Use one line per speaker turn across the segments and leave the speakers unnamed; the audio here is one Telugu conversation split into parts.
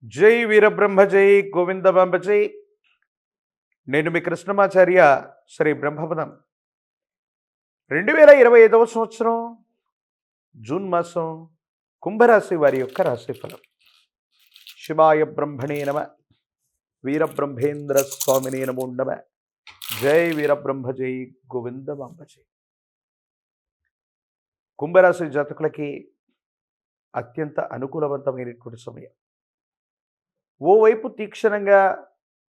జై వీరబ్రహ్మ జై గోవిందబాంబ జై. నేను మీ కృష్ణమాచార్య. శ్రీ బ్రహ్మపదం 2025 సంవత్సరం జూన్ మాసం కుంభరాశి వారి యొక్క రాశిఫలం. శివాయ బ్రహ్మణే నమ, వీరబ్రహ్మేంద్ర స్వామినే నమో నమ. జై వీరబ్రహ్మ జై గోవిందబాంబ జై. కుంభరాశి జాతకులకి అత్యంత అనుకూలవంతమైనటువంటి సమయం. ఓవైపు తీక్షణంగా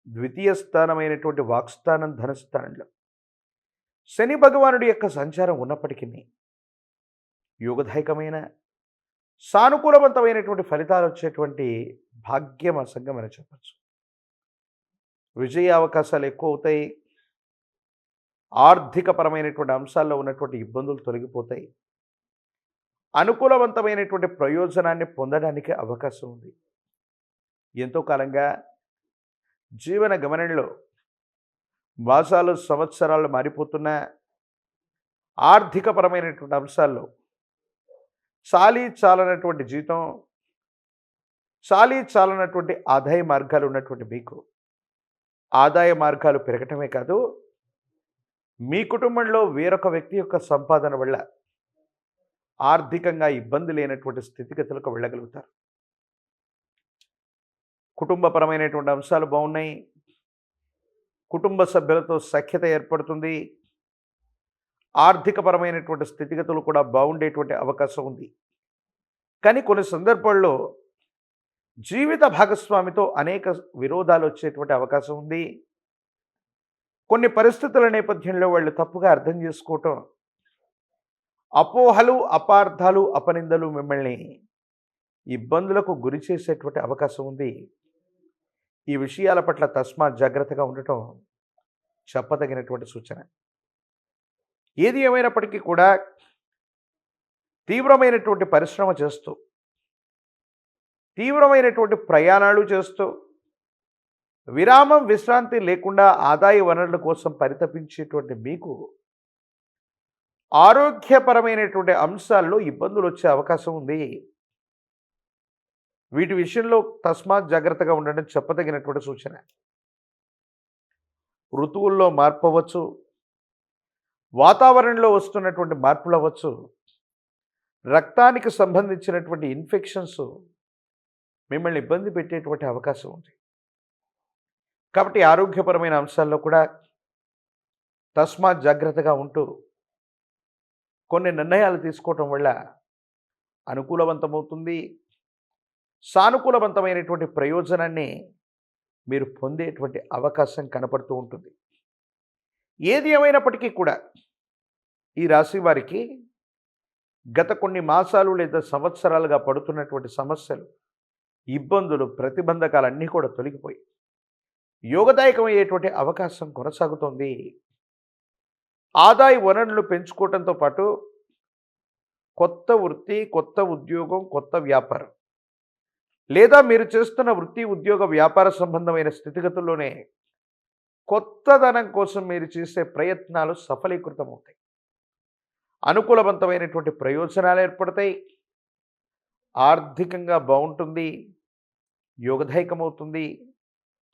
ద్వితీయ స్థానమైనటువంటి వాక్స్థానం ధనస్థానంలో శని భగవానుడి యొక్క సంచారం ఉన్నప్పటికీ యోగదాయకమైన సానుకూలవంతమైనటువంటి ఫలితాలు వచ్చేటువంటి భాగ్యమాసంగా మనం చెప్పచ్చు. విజయ అవకాశాలు ఎక్కువ అవుతాయి. ఆర్థికపరమైనటువంటి అంశాల్లో ఉన్నటువంటి ఇబ్బందులు తొలగిపోతాయి. అనుకూలవంతమైనటువంటి ప్రయోజనాన్ని పొందడానికి అవకాశం ఉంది. ఎంతో కాలంగా జీవన గమనంలో మాసాలు సంవత్సరాలు మారిపోతున్న ఆర్థికపరమైనటువంటి అంశాల్లో చాలనటువంటి జీతం, చాలనటువంటి ఆదాయ మార్గాలు ఉన్నటువంటి మీకు ఆదాయ మార్గాలు పెరగటమే కాదు, మీ కుటుంబంలో వేరొక వ్యక్తి యొక్క సంపాదన వల్ల ఆర్థికంగా ఇబ్బంది లేనటువంటి స్థితిగతులకు వెళ్ళగలుగుతారు. కుటుంబపరమైనటువంటి అంశాలు బాగున్నాయి. కుటుంబ సభ్యులతో సఖ్యత ఏర్పడుతుంది. ఆర్థికపరమైనటువంటి స్థితిగతులు కూడా బాగుండేటువంటి అవకాశం ఉంది. కానీ కొన్ని సందర్భాల్లో జీవిత భాగస్వామితో అనేక విరోధాలు వచ్చేటువంటి అవకాశం ఉంది. కొన్ని పరిస్థితుల నేపథ్యంలో వాళ్ళు తప్పుగా అర్థం చేసుకోవటం, అపోహలు, అపార్థాలు, అపనిందలు మిమ్మల్ని ఇబ్బందులకు గురి చేసేటువంటి అవకాశం ఉంది. ఈ విషయాల పట్ల తస్మాత్ జాగ్రత్తగా ఉండటం చెప్పదగినటువంటి సూచన. ఏది ఏమైనప్పటికీ కూడా తీవ్రమైనటువంటి పరిశ్రమ చేస్తూ, తీవ్రమైనటువంటి ప్రయాణాలు చేస్తూ, విరామం విశ్రాంతి లేకుండా ఆదాయ వనరుల కోసం పరితపించేటువంటి మీకు ఆరోగ్యపరమైనటువంటి అంశాల్లో ఇబ్బందులు వచ్చే అవకాశం ఉంది. వీటి విషయంలో తస్మాత్ జాగ్రత్తగా ఉండడం చెప్పదగినటువంటి సూచన. ఋతువుల్లో మార్పు అవ్వచ్చు, వాతావరణంలో వస్తున్నటువంటి మార్పులు అవ్వచ్చు, రక్తానికి సంబంధించినటువంటి ఇన్ఫెక్షన్స్ మిమ్మల్ని ఇబ్బంది పెట్టేటువంటి అవకాశం ఉంది. కాబట్టి ఆరోగ్యపరమైన అంశాల్లో కూడా తస్మాత్ జాగ్రత్తగా ఉంటూ కొన్ని నిర్ణయాలు తీసుకోవటం వల్ల అనుకూలవంతమవుతుంది. సానుకూలవంతమైనటువంటి ప్రయోజనాన్ని మీరు పొందేటువంటి అవకాశం కనపడుతూ ఉంటుంది. ఏది ఏమైనప్పటికీ కూడా ఈ రాశి వారికి గత కొన్ని మాసాలు లేదా సంవత్సరాలుగా పడుతున్నటువంటి సమస్యలు, ఇబ్బందులు, ప్రతిబంధకాలన్నీ కూడా తొలగిపోయి యోగదాయకమయ్యేటువంటి అవకాశం కొనసాగుతోంది. ఆదాయ వనరులు పెంచుకోవడంతో పాటు కొత్త వృత్తి, కొత్త ఉద్యోగం, కొత్త వ్యాపారం, లేదా మీరు చేస్తున్న వృత్తి, ఉద్యోగ, వ్యాపార సంబంధమైన స్థితిగతుల్లోనే కొత్తదనం కోసం మీరు చేసే ప్రయత్నాలు సఫలీకృతమవుతాయి. అనుకూలవంతమైనటువంటి ప్రయోజనాలు ఏర్పడతాయి. ఆర్థికంగా బాగుంటుంది. యోగదాయకమవుతుంది.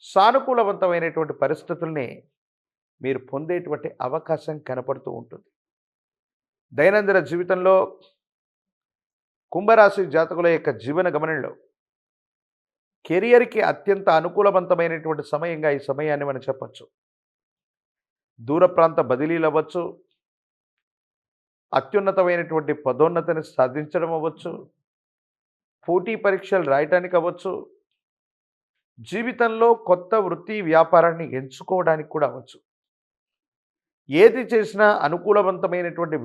సానుకూలవంతమైనటువంటి పరిస్థితుల్ని మీరు పొందేటువంటి అవకాశం కనపడుతూ ఉంటుంది. దైనందిన జీవితంలో కుంభరాశి జాతకుల యొక్క జీవన గమనంలో కెరియర్కి అత్యంత అనుకూలవంతమైనటువంటి సమయంగా ఈ సమయాన్ని మనం చెప్పచ్చు. దూర ప్రాంత బదిలీలు అవ్వచ్చు, అత్యున్నతమైనటువంటి పదోన్నతిని సాధించడం అవ్వచ్చు, పోటీ పరీక్షలు రాయటానికి అవ్వచ్చు, జీవితంలో కొత్త వృత్తి, వ్యాపారాన్ని ఎంచుకోవడానికి కూడా అవ్వచ్చు. ఏది చేసినా అనుకూలవంతమైనటువంటి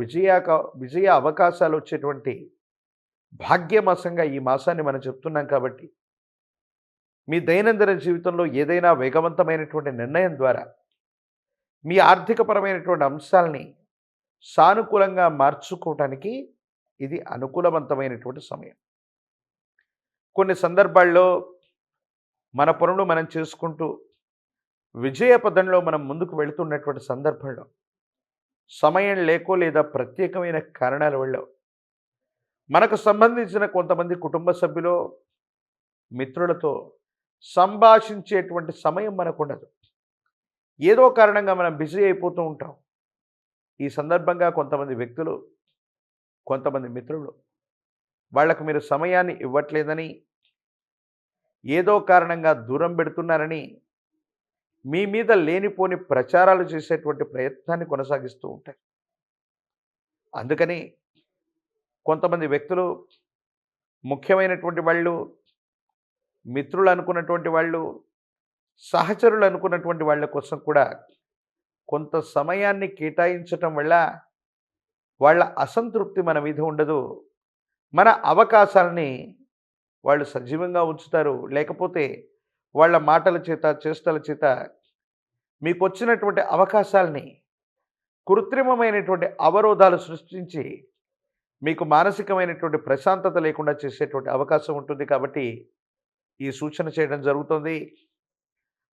విజయ అవకాశాలు వచ్చేటువంటి భాగ్యమాసంగా ఈ మాసాన్ని మనం చెప్తున్నాం. కాబట్టి మీ దైనందిన జీవితంలో ఏదైనా వేగవంతమైనటువంటి నిర్ణయం ద్వారా మీ ఆర్థికపరమైనటువంటి అంశాలని సానుకూలంగా మార్చుకోవటానికి ఇది అనుకూలవంతమైనటువంటి సమయం. కొన్ని సందర్భాల్లో మన పనులు మనం చేసుకుంటూ విజయ పదంలో మనం ముందుకు వెళుతున్నటువంటి సందర్భంలో సమయం లేకో లేదా ప్రత్యేకమైన కారణాల వల్ల మనకు సంబంధించిన కొంతమంది కుటుంబ సభ్యులు, మిత్రులతో సంభాషించేటువంటి సమయం మనకు ఉండదు. ఏదో కారణంగా మనం బిజీ అయిపోతూ ఉంటాం. ఈ సందర్భంగా కొంతమంది వ్యక్తులు, కొంతమంది మిత్రులు వాళ్లకు మీరు సమయాన్ని ఇవ్వట్లేదని, ఏదో కారణంగా దూరం పెడుతున్నారని మీ మీద లేనిపోని ప్రచారాలు చేసేటువంటి ప్రయత్నాన్ని కొనసాగిస్తూ ఉంటాయి. అందుకని కొంతమంది వ్యక్తులు, ముఖ్యమైనటువంటి వాళ్ళు, మిత్రులు అనుకున్నటువంటి వాళ్ళు, సహచరులు అనుకున్నటువంటి వాళ్ళ కోసం కూడా కొంత సమయాన్ని కేటాయించటం వల్ల వాళ్ళ అసంతృప్తి మన మీద ఉండదు. మన అవకాశాలని వాళ్ళు సజీవంగా ఉంచుతారు. లేకపోతే వాళ్ళ మాటల చేత, చేష్టల చేత మీకు వచ్చినటువంటి అవకాశాలని కృత్రిమమైనటువంటి అవరోధాలు సృష్టించి మీకు మానసికమైనటువంటి ప్రశాంతత లేకుండా చేసేటువంటి అవకాశం ఉంటుంది. కాబట్టి ఈ సూచన చేయడం జరుగుతుంది.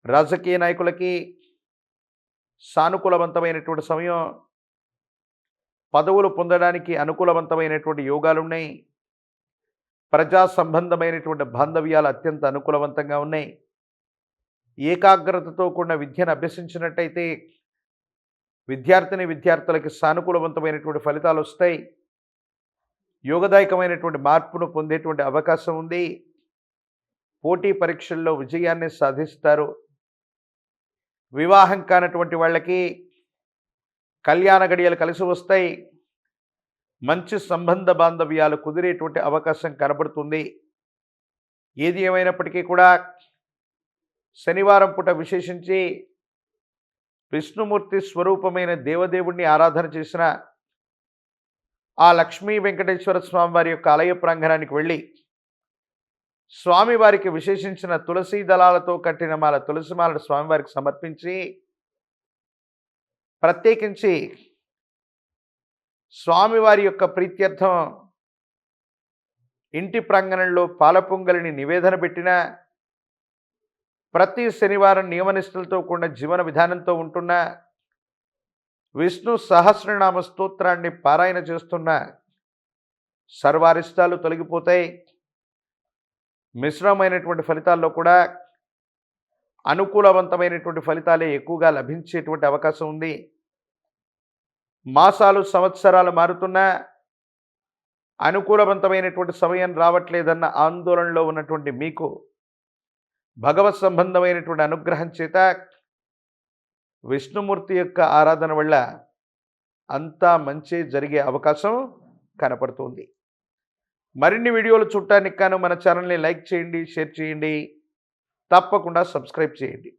రాజకీయ నాయకులకి సానుకూలవంతమైనటువంటి సమయం, పదవులు పొందడానికి అనుకూలవంతమైనటువంటి యోగాలు ఉన్నాయి. ప్రజా సంబంధమైనటువంటి బాంధవ్యాలు అత్యంత అనుకూలవంతంగా ఉన్నాయి. ఏకాగ్రతతో కూడిన విద్యను అభ్యసించినట్టయితే విద్యార్థులకి సానుకూలవంతమైనటువంటి ఫలితాలు వస్తాయి. యోగదాయకమైనటువంటి మార్పును పొందేటువంటి అవకాశం ఉంది. పోటీ పరీక్షల్లో విజయాన్ని సాధిస్తారు. వివాహం కానటువంటి వాళ్ళకి కళ్యాణ గడియలు కలిసి వస్తాయి. మంచి సంబంధ బాంధవ్యాలు కుదిరేటువంటి అవకాశం కనబడుతుంది. ఏది ఏమైనప్పటికీ కూడా శనివారం పూట విశేషించి విష్ణుమూర్తి స్వరూపమైన దేవదేవుణ్ణి ఆరాధన చేసిన ఆ లక్ష్మీ వెంకటేశ్వర స్వామి వారి యొక్క ఆలయ ప్రాంగణానికి వెళ్ళి స్వామివారికి విశేషించిన తులసీ దళాలతో కట్టిన మాల, తులసి మాలను స్వామివారికి సమర్పించి, ప్రత్యేకించి స్వామివారి యొక్క ప్రీత్యర్థం ఇంటి ప్రాంగణంలో పాల పొంగలిని నివేదన పెట్టిన, ప్రతి శనివారం నియమనిష్టలతో కూడిన జీవన విధానంతో ఉంటున్న, విష్ణు సహస్రనామ స్తోత్రాన్ని పారాయణ చేస్తున్న సర్వారిష్టాలు తొలగిపోతాయి. మిశ్రమైనటువంటి ఫలితాల్లో కూడా అనుకూలవంతమైనటువంటి ఫలితాలే ఎక్కువగా లభించేటువంటి అవకాశం ఉంది. మాసాలు, సంవత్సరాలు మారుతున్నా అనుకూలవంతమైనటువంటి సమయం రావట్లేదన్న ఆందోళనలో ఉన్నటువంటి మీకు భగవత్ సంబంధమైనటువంటి అనుగ్రహం చేత విష్ణుమూర్తి యొక్క ఆరాధన వల్ల అంతా మంచి జరిగే అవకాశం కనపడుతుంది. మరిన్ని వీడియోలు చూడటానికి గాను మన ఛానల్ని లైక్ చేయండి, షేర్ చేయండి, తప్పకుండా సబ్స్క్రైబ్ చేయండి.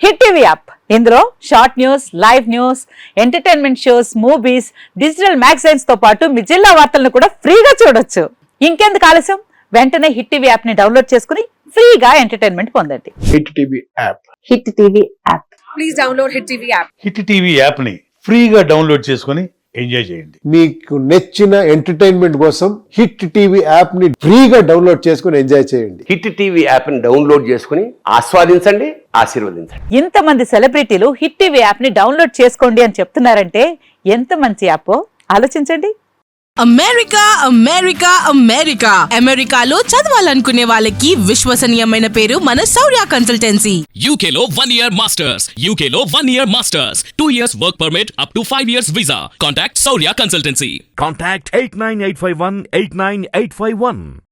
హిట్ టీవీ యాప్, ఇందులో short news, live news, entertainment shows, movies, digital magazines తో పాటు మీ జిల్లా వార్తలను కూడా ఫ్రీగా చూడొచ్చు. ఇంకెందుకు ఆలస్యం, వెంటనే హిట్ టీవీ యాప్ ని డౌన్లోడ్ చేసుకుని ఫ్రీగా ఎంటర్టైన్మెంట్ పొందండి.
Hit TV app.
Hit TV app.
Please download hit TV app.
Hit TV app ని ఫ్రీగా డౌన్లోడ్ చేసుకుని ఎంజాయ్ చేయండి.
మీకు నచ్చిన ఎంటర్టైన్మెంట్ కోసం హిట్ టీవీ యాప్ ని ఫ్రీగా డౌన్లోడ్ చేసుకుని ఎంజాయ్ చేయండి.
హిట్ టీవీ యాప్ ని డౌన్లోడ్ చేసుకుని ఆస్వాదించండి, ఆశీర్వదించండి.
ఇంతమంది సెలబ్రిటీలు హిట్ టీవీ యాప్ ని డౌన్లోడ్ చేసుకోండి అని చెప్తున్నారంటే ఎంత మంచి యాప్ ఆలోచించండి.
అమెరికా అమెరికా అమెరికా అమెరికాలో చదవాలనుకునే వాళ్ళకి విశ్వసనీయమైన పేరు మన శౌర్య కన్సల్టెన్సీ.
UK లో 1 year masters. UK లో 1 year masters. 2 years work permit up to 5 years visa. Contact Saurya Consultancy.
Contact 89851 89851.